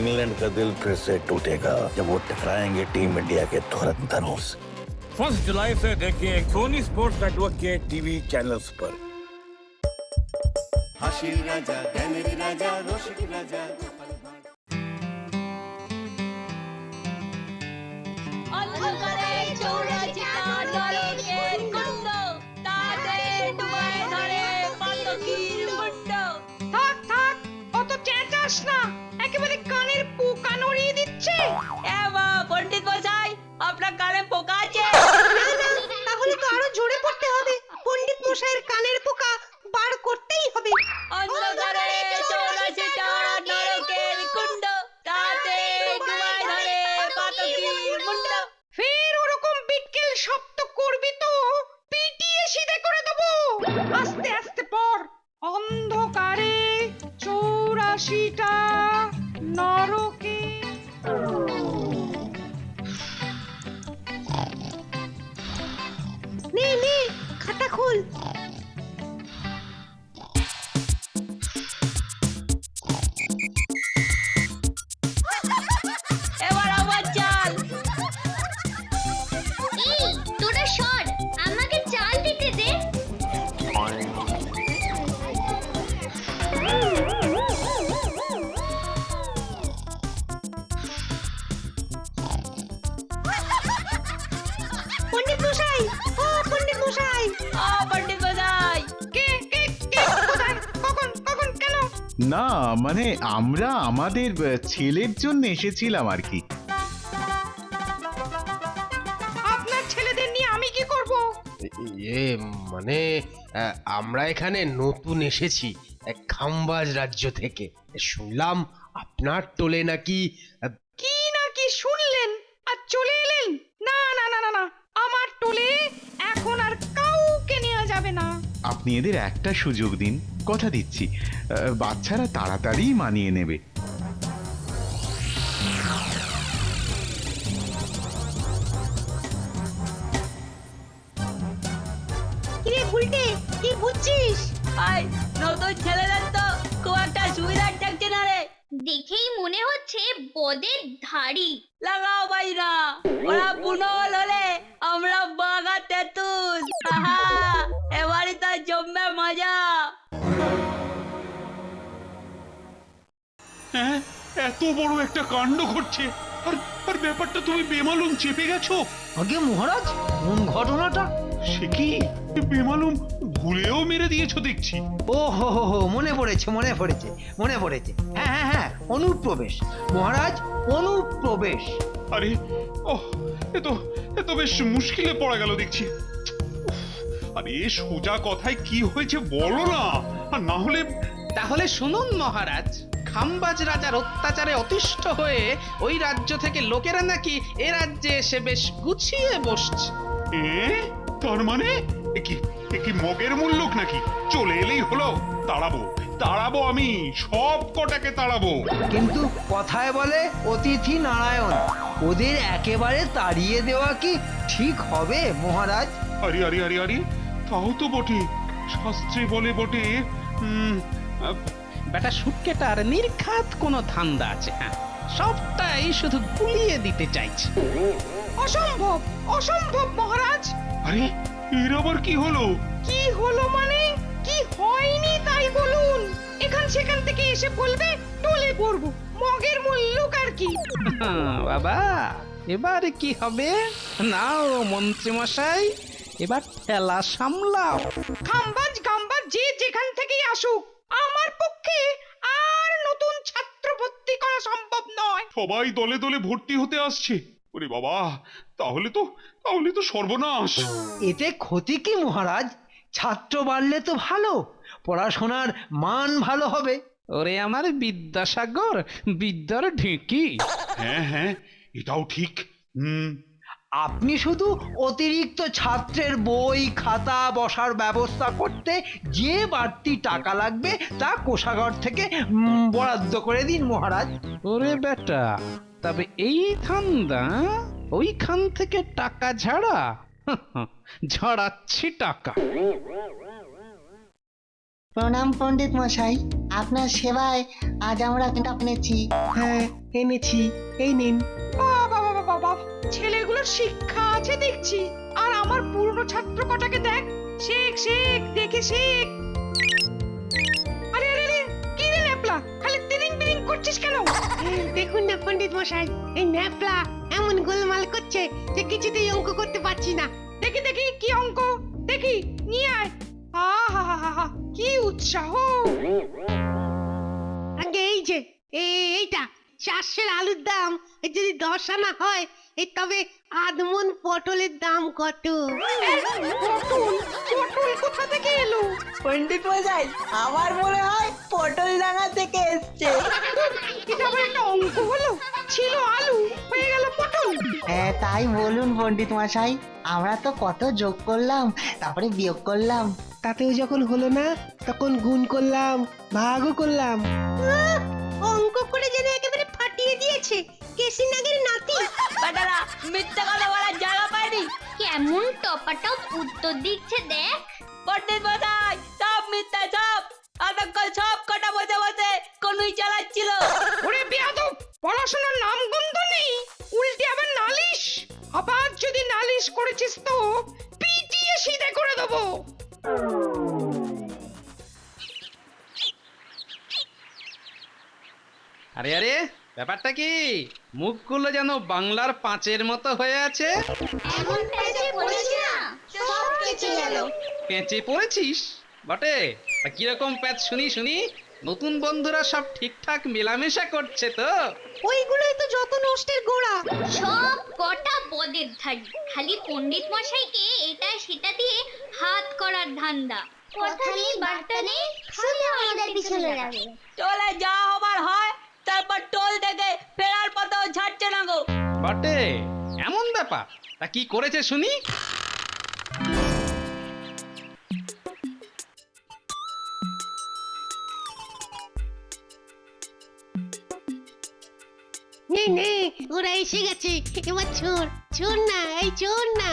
England का दिल फिर से टूटेगा जब वो टकराएंगे टीम इंडिया के धुरंधरों से। 1 जुलाई से देखिए सोनी स्पोर्ट्स नेटवर्क के टीवी चैनल्स पर। হাসির রাজা জ্ঞানের রাজা রসিক রাজা অন্ধকারে চৌরাচিতা নরকের কুণ্ড, তাতে ডুবায় ধরে পাতকীর মুণ্ড। থাক থাক, অত চেঁচাস না, একেবারে কানের পোকা নড়িয়ে দিচ্ছে। পণ্ডিত মশাই, আপনার কানে পোকা আছে? না না, তাহলে তো আরো জোরে পড়তে হবে। পণ্ডিত মশাইয়ের কানের পোকা বার করতেই হবে। অন্ধকারে চৌরাচিতা নরকের কুণ্ড, তাতে ডুবায় ধরে পাতকীর মুণ্ড। ফের ওরকম বিটকেল শব্দ করবি তো পিটিয়ে সিধে করে দেবো। আস্তে আস্তে পড়। অন্ধকারে 84টা নরকে। নে নে, খাতা খোল। এবার আমার চাল। এই তোরা সর, আমাকে চাল দিতে দে। পণ্ডিত মশাই, ও পণ্ডিত মশাই। পণ্ডিত মশাই, কে কে কে কোথায়? কখন কখন কেন? না মানে আমরা আমাদের ছেলের জন্য এসেছিলাম আর কি। আপনার ছেলেদের নিয়ে আমি কি করব? এ মানে আমরা এখানে নতুন এসেছি খাম্বাজ রাজ্য থেকে। শুনলাম আপনার টোলে নাকি কি না কি শুনলেন আর চলে এলেন? না না না না না, আমার টোলে এখন আর কাউকে নেওয়া যাবে না। আপনি এদের একটা সুযোগ দিন, কথা দিচ্ছি বাচ্চারা তাড়াতাড়ি মানিয়ে নেবে। কিরে গুলটে, কি বুঝছিস? আই নতুন ছেলেদের তো খুব একটা সুবিধার থাকছে না রে। দেখেই মনে হচ্ছে বদের ধাড়ি। লাগাও বাইরা, ওরা বুনল হলে আমরা বাঘা তেতুল। এবারে তো জমবে মজা। হ্যাঁ, এত বড় একটা কাণ্ড ঘটছে আর আর ব্যাপারটা তুমি বেমালুম চেপে গেছো। আগে মহারাজ কোন ঘটনাটা? সে কি বেমালুম ভুলেও মেরে দিয়েছো দেখছি। ও হো হো হো, মনে পড়েছে মনে পড়েছে মনে পড়েছে। হ্যাঁ হ্যাঁ হ্যাঁ, অনুপ্রবেশ মহারাজ, অনুপ্রবেশ। আরে ওহ, এ তো বেশ মুশকিলে পড়া গেল দেখছি। উফ, আরে সোজা কথায় কি হয়েছে বলো না, আর না হলে তাহলে শুনুন মহারাজ, খাম্বাজ রাজার অত্যাচারে অতিষ্ঠ হয়ে ওই রাজ্য থেকে লোকেরা নাকি এ রাজ্যে এসে বেশ গুছিয়ে বসছে। তার মানে এ কি মগের মুল্লুক নাকি? চলে এলেই হলো, তাড়াবো আমি সব কটাকে তাড়াবো। কিন্তু কথায় বলে অতিথি নারায়ণ, ওদের একেবারে তাড়িয়ে দেওয়া কি ঠিক হবে মহারাজ? আরে আরে আরে আরে, তাও তো বটে, শাস্ত্রে বলে বটে। বেটা সুটকেটার নির্ঘাত কোনো ধান্দা আছে। হ্যাঁ, সবটাই শুধু গুলিয়ে দিতে চাইছে। অসম্ভব অসম্ভব মহারাজ। আরে এর আবার কি হলো? কি হলো মানে? কি হয়নি তাই বলুন। এখান সেখান থেকে এসে বলবে টোলে পড়বো, মগের মুল্লুক আর কি। বাবা, এবারে কি হবে? নাও মন্ত্রী মশাই, এবার ঠেলা সামলাও। খাম্বাজ গাম্বাজ যে যেখান থেকেই আসুক, আমার পক্ষে আর নতুন ছাত্র ভর্তি করা সম্ভব নয়। সবাই দলে দলে ভর্তি হতে আসছে। ওরে বাবা, তাহলে তো সর্বনাশ। এতে ক্ষতি কি মহারাজ? ছাত্র বাড়লে তো ভালো, পড়াশোনার মান ভালো হবে। ওরে আমার বিদ্যাসাগর, বিদ্যার ঢেঁকি। হ্যাঁ হ্যাঁ, এটাও ঠিক। আপনি শুধু অতিরিক্ত ছাত্রের বই খাতা বসার ব্যবস্থা করতে যে বাড়তি টাকা লাগবে তা কোষাগার থেকে বরাদ্দ করে দিন মহারাজ। ওরে বেটা, তবে এই ধান্দা ওইখান থেকে টাকা ঝাড়া? ঝাড়াচ্ছি টাকা। প্রণাম পণ্ডিত মশাই, আপনার সেবায় আজ আমরা এনেছি। হ্যাঁ এনেছি, এই নিন। বাবা বাবা বাবা, ছেলেগুলোর শিক্ষা আছে দেখছি। আর আমার পুরনো ছাত্র কটাকে দেখ, শেখ শেখ দেখে শেখ। আরে আরে আরে, কি রে ন্যাপলা, খালি তিরিং বিরিং করছিস কেন? দেখুন না পণ্ডিত মশাই, এই ন্যাপলা এমন গোলমাল করছে যে কিছুতেই অঙ্ক করতে পারছি না। দেখি দেখি কি অঙ্ক, দেখি নিয়ে আয়। আহা, কি উৎসাহ! আগে এই যে এইটা 400 আলুর দাম যদি 10 আনা হয়, তবে আধমন পটলের দাম কত? পটল পটল কোথা থেকে এলো? পণ্ডিত মশাই, আমার মনে হয় পটল ডাঙা থেকে এসছে। এটা আবার একটা অঙ্ক হলো? ছিল আলু, হয়ে গেল পটল। হ্যাঁ তাই বলুন পণ্ডিত মশাই, আমরা তো কত যোগ করলাম, তারপরে বিয়োগ করলাম। তাতেও যখন হলো না, তখন গুণ করলাম, ভাগও করলাম। অঙ্ক করে যেন একেবারে ফাটিয়ে দিয়েছে কেসিনাগের নাতি। বেটারা মিথ্যা কথা বলার জায়গা পায়নি। কেমন টপাটপ উত্তর দিচ্ছে দেখ। পণ্ডিত মশাই, সব মিথ্যা সব। এতক্ষণ সব কটা বসে বসে কোনুই চালাচ্ছিল। ওরে বেয়াদব, পড়াশোনার নাম গন্ধ নেই, উল্টে আবার নালিশ। আবার যদি নালিশ করেছিস তো পিটিয়ে সিধে করে দেবো। আরে আরে, ব্যাপারটা কি? মুখগুলো যেন বাংলার পাঁচের মতো হয়ে আছে। এমন পেঁচে পড়েছি না, সব কেচে গেল। পেঁচে পড়েছিস বটে? তা কিরকম প্যাচ শুনি শুনি? নতুন বন্ধুরা সব ঠিকঠাক মেলামেশা করছে তো? ওইগুলোই তো যত নষ্টের গোড়া। সব কটা পদের ধারি, খালি পণ্ডিত মশাইকে এটা সেটা দিয়ে হাত করার ধান্দা। কথা নেই বার্তা নেই, শুধু আমাদের পিছনে লাগে। চলে যা হবার হয়, তারপর টোল থেকে ফেরার পথেও ছাড়ছে না গো। বটে, এমন ব্যাপার? তা কি করেছে শুনি? নে নে, ওরা এসে গেছে, এবার চোর চোর না, এই চোর না।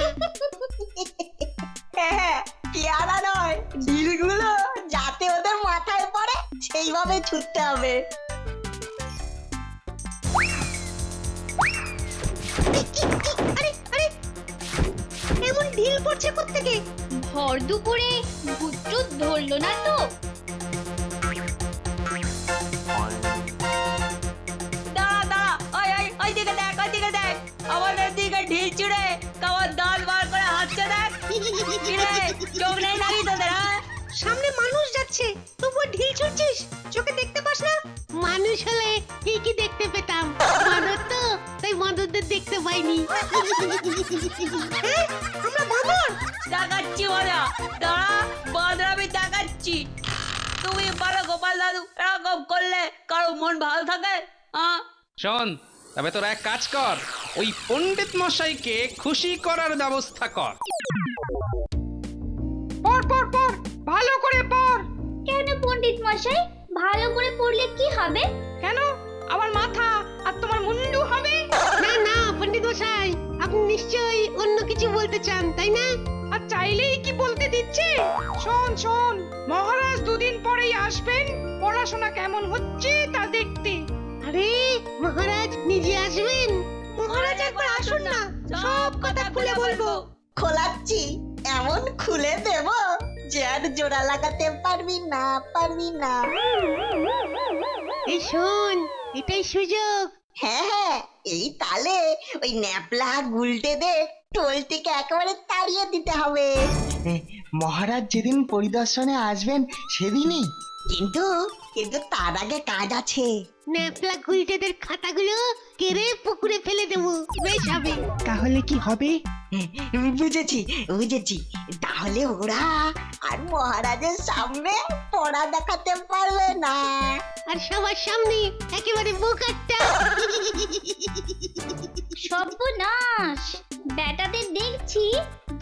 হ্যাঁ, পেয়ারা নয়, ঢিলগুলো যাতে ওদের মাথায় পড়ে সেইভাবে ছুটতে হবে। আরে আরে, এমন ঢিল পড়ছে কোত্থেকে? ভর দুপুরে ভূত ধরলো না তো? দাঁড়া দাঁড়া, ওই দিকে দেখ, ওই দিকে দেখ। আমাদের দিকে ঢিল ছুড়ে কাবার দাঁত বার করে হাসছে দেখ। কি রে, চোখ নেই নাকি তোদের? হ্যাঁ, সামনে মানুষ যাচ্ছে, তবুও ঢিল ছুটছিস, চোখে দেখতে পাস না? মানুষ হলে ঠিকই দেখতে পেতাম, বাঁদর তো, তাই বাঁদরদের দেখতে পাইনি। হ্যাঁ, আমরা বাঁদর। দেখাচ্ছি মজা, দাঁড়া, বাঁদর আমি দেখাচ্ছি। তুমি পারো গোপাল দাদু, এরকম করলে কারো মন ভালো থাকে? শোন, তবে তোরা এক কাজ কর, ওই পণ্ডিত মশাইকে খুশি করার ব্যবস্থা কর। পড় পড় পড়, ভালো করে পড়। কেন পণ্ডিত মশাই, ভালো করে পড়লে কি হবে? কেন, আমার মাথা আর তোমার মুন্ডু হবে? না না পণ্ডিত মশাই, আপনি নিশ্চয়ই অন্য কিছু বলতে চান, তাই না? আর চাইলেই কি বলতে দিচ্ছে? শোন শোন, মহারাজ দুদিন পরেই আসবেন পড়াশোনা কেমন হচ্ছে তা দেখতে। আরে মহারাজ নিজে আসবেন? মহারাজ একবার আসুন না, সব কথা খুলে বলবো। খোলাচ্ছি, এমন খুলে দেব যে আর জোড়া লাগাতে পারবি না, পারবি না। এই শোন, এটাই সুযোগ। হ্যাঁ হ্যাঁ, এই তালে ওই ন্যাপলা গুলটেদের টোলটিকে একেবারে তাড়িয়ে দিতে হবে। মহারাজ যেদিন পরিদর্শনে আসবেন সেদিনই, কিন্তু কিন্তু তার আগে কাজ আছে। ন্যাপলা গুলটেদের খাতাগুলো কেড়ে পুকুরে ফেলে দেবো, বেশ হবে। তাহলে কি হবে? বুঝেছি বুঝেছি, তাহলে ওরা আর মহারাজের সামনে পড়া দেখাতে পারবে না, আর সবার সামনে একেবারে বোকাট্টা। সর্বনাশ, বেটাদের দেখছি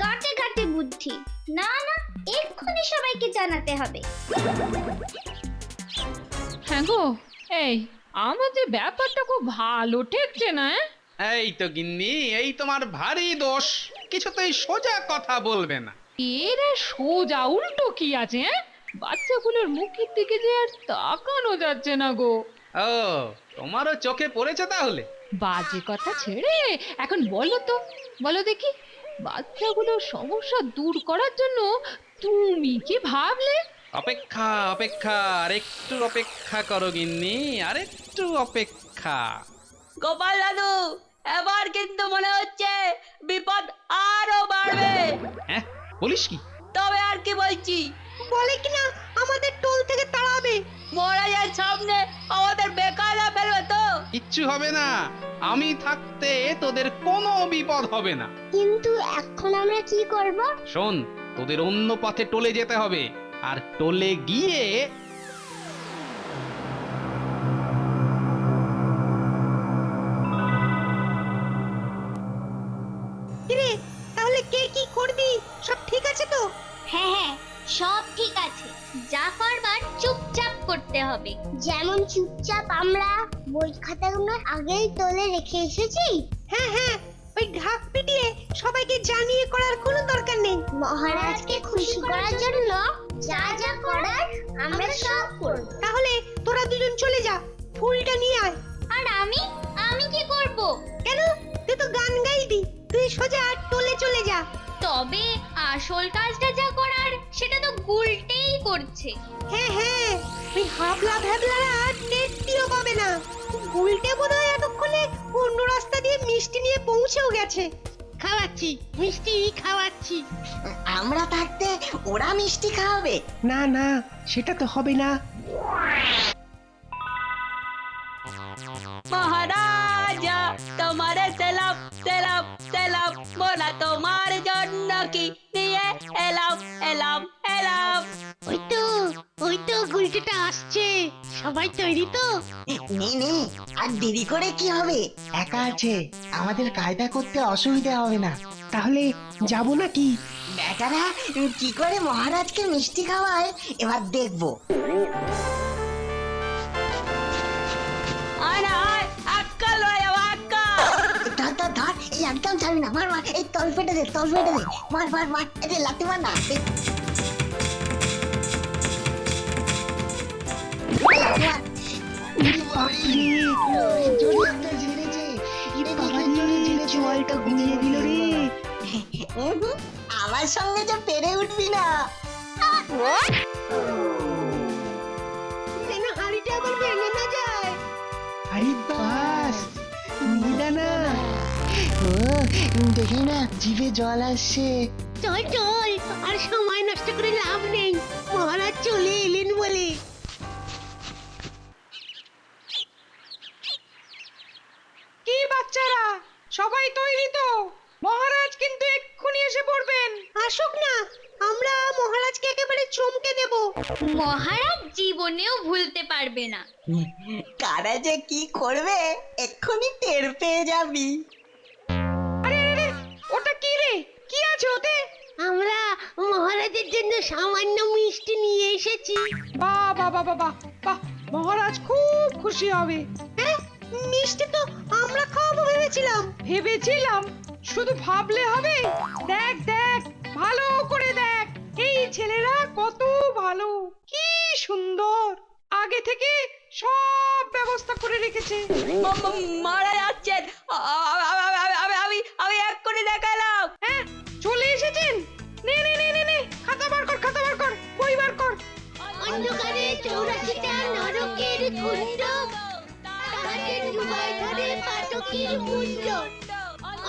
গাটে গাটে বুদ্ধি। না না, এক্ষুনি সবাইকে জানাতে হবে। হ্যাঁ গো, এই আমাদের ব্যাপারটা খুব ভালো ঠেকছে না। এই তো গিন্নি, এই তোমার ভারী দোষ, কিছুতেই সোজা কথা বলবে না। এর সোজা উল্টো কি আছে? বাচ্চাগুলোর মুখের দিকে যে আর তাকানো যাচ্ছে না গো। ও তোমারও চোখে পড়েছে তাহলে? বাজে কথা ছেড়ে এখন বলো দেখি, বাচ্চাগুলোর সমস্যা দূর করার জন্য তুমি কি ভাবলে? অপেক্ষা অপেক্ষা, আর একটু অপেক্ষা করো গিন্নি, আর একটু অপেক্ষা। গোপাল দাদু, এবার কিন্তু মনে হচ্ছে বিপদ আরো বাড়বে। হ্যাঁ বলিস কি? তবে আর কি বলছি, বলে কিনা আমাদের টোল থেকে তাড়াবে। মহারাজের সামনে আমাদের বেকায়দা ফেলবে তো। কিচ্ছু হবে না, আমি থাকতে তোদের কোনো বিপদ হবে না। কিন্তু এখন আমরা কি করব? শোন, তোদের অন্য পথে টোলে যেতে হবে, আর টোলে গিয়ে কিরে, তাহলে কে কি করবি? সব ঠিক আছে তো? হ্যাঁ হ্যাঁ, সব ঠিক আছে। যা করবার চুপচাপ করতে হবে। যেমন চুপচাপ আমরা বই খাতাগুলো আগেই তোলে রেখে এসেছি। হ্যাঁ হ্যাঁ, ওই ঢাক পিটিয়ে সবাইকে জানিয়ে করার কোনো দরকার নেই। মহারাজকে খুশি করার জন্য যা যা করার আমরা সব করব। তাহলে তোরা দুজন চলে যা, ফুলটা নিয়ে আয়। আর আমি কি করব? কেন, তুই তো গান গাইবি। তুই সোজা টোলে চলে যা। তবে আসল কাজটা যা করার সেটা তো গুলটেই করছে। হ্যাঁ হ্যাঁ, ওই হাবলা ভ্যাবলারা টেরটিও পাবে না। উল্টে বোধহয় এতক্ষণে অন্য রাস্তা দিয়ে মিষ্টি নিয়ে পৌঁছেও গেছে। খাওয়াচ্ছি, মিষ্টি খাওয়াচ্ছি। আমরা থাকতে ওরা মিষ্টি খাওয়াবে? না না, সেটা তো হবে না। মহারাজা তোমারে সেলাম সেলাম সেলাম, মোরা তোমার জন্য কি নিয়ে এলাম এলাম এলাম। ওই তো গুলটেটা আসছে। সবাই তৈরি তো? নে আর দেরি করে কি হবে? একা আছে, আমাদের কায়দা করতে অসুবিধা হবে না। তাহলে যাব নাকি? বেটারা কি করে মহারাজকে মিষ্টি খাওয়ায় এবার দেখবো। আয় না আয়, আক্কা লয় আক্কা। ধর এই একদম ছাড়বি না, মার এই তল পেটে দে, মার এই লাথি মার না। জলটা ঘুরিয়ে দিল রে। আমার সঙ্গে যে পেরে উঠবি না। হাড়িটা আবার ভেঙে না যায়। আরে বাস, নিলা না। ও দেখি না, জিভে জল আসছে। চল চল, আর সময় নষ্ট করে লাভ নেই। মহারাজ চলে এলেন বলে। কি বাচ্চারা, সবাই তৈরি তো? মহারাজ কিন্তু এক্ষুনি এসে পড়বেন। আসুক না, আমরা মহারাজকে একেবারে চমকে দেব। মহারাজ জীবনেও ভুলতে পারবে না। কারা যে কি করবে এক্ষুনি টের পেয়ে যাবি। আরে আরে, ওটা কি রে? কি আছে ওতে? আমরা মহারাজের জন্য সামান্য মিষ্টি নিয়ে এসেছি। বাহ বাহ বাহ বাহ বাহ, মহারাজ খুব খুশি হবে। হ্যাঁ, মিষ্টি তো আমরা খাওয়াবো ভেবেছিলাম। শুধু ভাবলে হবে? দেখ দেখ, ভালো করে দেখ, এই ছেলেরা কত ভালো, কি সুন্দর, আগে থেকে সব ব্যবস্থা করে রেখেছে। মারা যাচ্ছেন, আমি এক করে দেখালাম। হ্যাঁ, চলে এসেছেন। নে নে নে নে নে, খাতা বার কর, বই বার কর। অন্ধকারে 84টা নরকের কুণ্ড, তাহাকে ডুবায় ধরে পাতকের মুণ্ড।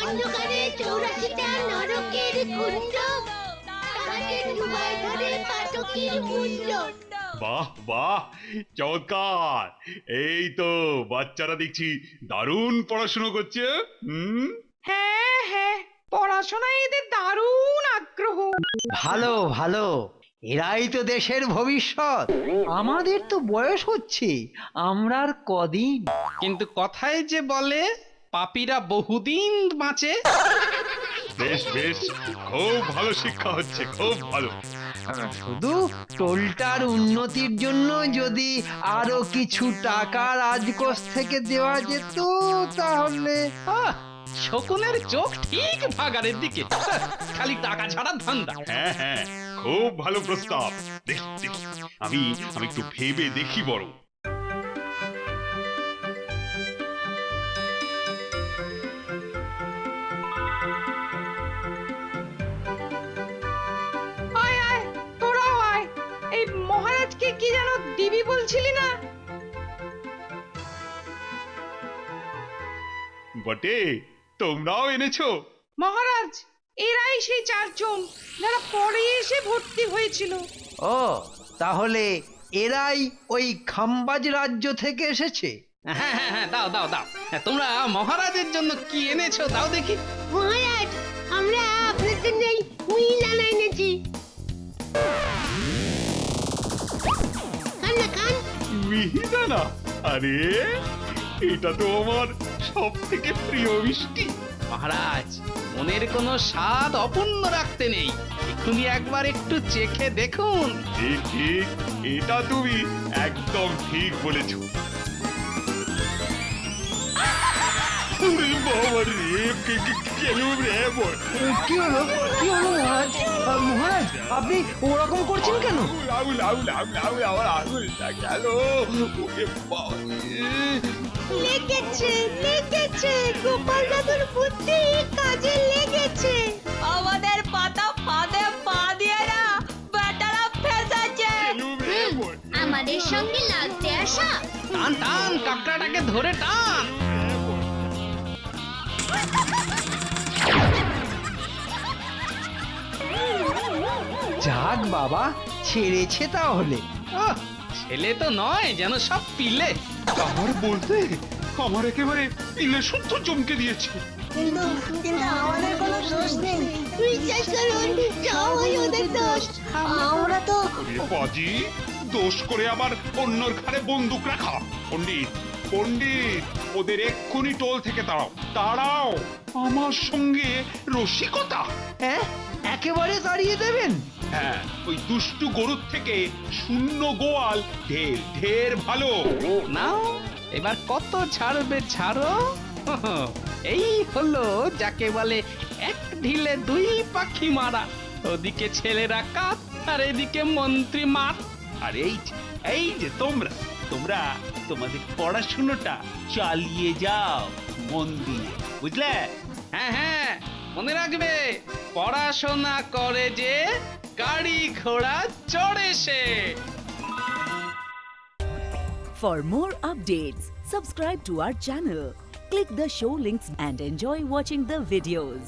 অন্ধকারে 84টা নরকের কুণ্ড, তাহাকে ডুবায় ধরে পাতকের মুণ্ড। বাহ বাহ, চমৎকার! এই তো বাচ্চারা দেখছি দারুণ পড়াশোনা করছে। হ্যাঁ হ্যাঁ, পড়াশোনায় এদের দারুণ আগ্রহ। ভালো ভালো, এরাই তো দেশের ভবিষ্যৎ। আমাদের তো বয়স হচ্ছে, আমরা আর কদিন। কিন্তু কথায় যে বলে পাপীরা বহুদিন বাঁচে। বেশ বেশ, খুব ভালো শিক্ষা হচ্ছে, খুব ভালো। শুধু টোলটার উন্নতির জন্য যদি আরো কিছু টাকা রাজকোষ থেকে দেওয়া যেত তাহলে। শকুনের চোখ ঠিক ভাগাড়ের দিকে, খালি টাকা ছাড়া ধান্দা। হ্যাঁ হ্যাঁ, খুব ভালো প্রস্তাব। দেখি আমি একটু ভেবে দেখি বড়। আয় আয় তোরাও আয়। এই মহারাজকে কি যেন দিবি বলছিলি না? বটে, তোমরাও এনেছো? মহারাজ, এরাই সেই চারজন যারা পরে এসে ভর্তি হয়েছিল। ও তাহলে এরাই ওই খাম্বাজ রাজ্য থেকে এসেছে? হ্যাঁ হ্যাঁ হ্যাঁ, দাও দাও দাও। তোমরা মহারাজের জন্য কি এনেছো দাও দেখি। মহারাজ, আমরা আপনার জন্যই মিহিদানা এনেছি। খান না খান। মিহিদানা? আরে এটা তো আমার সব থেকে প্রিয় মিষ্টি। মহারাজ, মনের কোনো স্বাদ অপূর্ণ রাখতে নেই, এক্ষুনি একবার একটু চেখে দেখুন। ঠিক ঠিক, এটা তুমি একদম ঠিক বলেছ। ওরে বাবা রে, কেলুম রে বল। কি হলো মহারাজ? মহারাজ আপনি ওরকম করছেন কেন? আউল আউল আউল আউল, আমার আঙুলটা গেল। ওরে বাবা রে। লেগেছে গোপাল দাদুর বুদ্ধি কাজে লেগেছে। আমাদের পাতা ফাঁদে পা দিয়ে না বেটারা ফেসেছে। কেলুম রে বল। আমাদের সঙ্গে লাগতে আসা। টান টান, কাকড়াটাকে ধরে টান। যাক বাবা, ছেড়েছে তাহলে। আহ, ছেলে তো নয়, যেন সব পিলে। আমার বলতে আমার একেবারে ইলে শুদ্ধ চমকে দিয়েছে। কিন্তু আমাদের কোনো দোষ নেই। বিশ্বাস করুন, সবই ওদের দোষ। আমরা তো পাজি, দোষ করে আবার অন্যর ঘাড়ে বন্দুক রাখা। পণ্ডিত পণ্ডিত, ওদের এক্ষুনি টোল থেকে তাড়াও। আমার সঙ্গে রসিকতা? হ্যাঁ, একেবারে তাড়িয়ে দেবেন? হ্যাঁ, ওই দুষ্টু গরুর থেকে শূন্য গোয়াল ঢের ঢের ভালো। নাও, এবার কত ছাড়বে ছাড়ো। এই হলো যাকে বলে এক ঢিলে দুই পাখি মারা। ওদিকে ছেলেরা কাত আর এদিকে মন্ত্রী মাত। আর এই যে তোমরা তোমাদের পড়াশুনোটা চালিয়ে যাও মন দিয়ে, বুঝলে? হ্যাঁ হ্যাঁ, মনে রাখবে, পড়াশোনা করে যে গাড়ি ঘোড়া চড়ে সে। For more updates, subscribe to our channel, click the show links and enjoy watching the videos.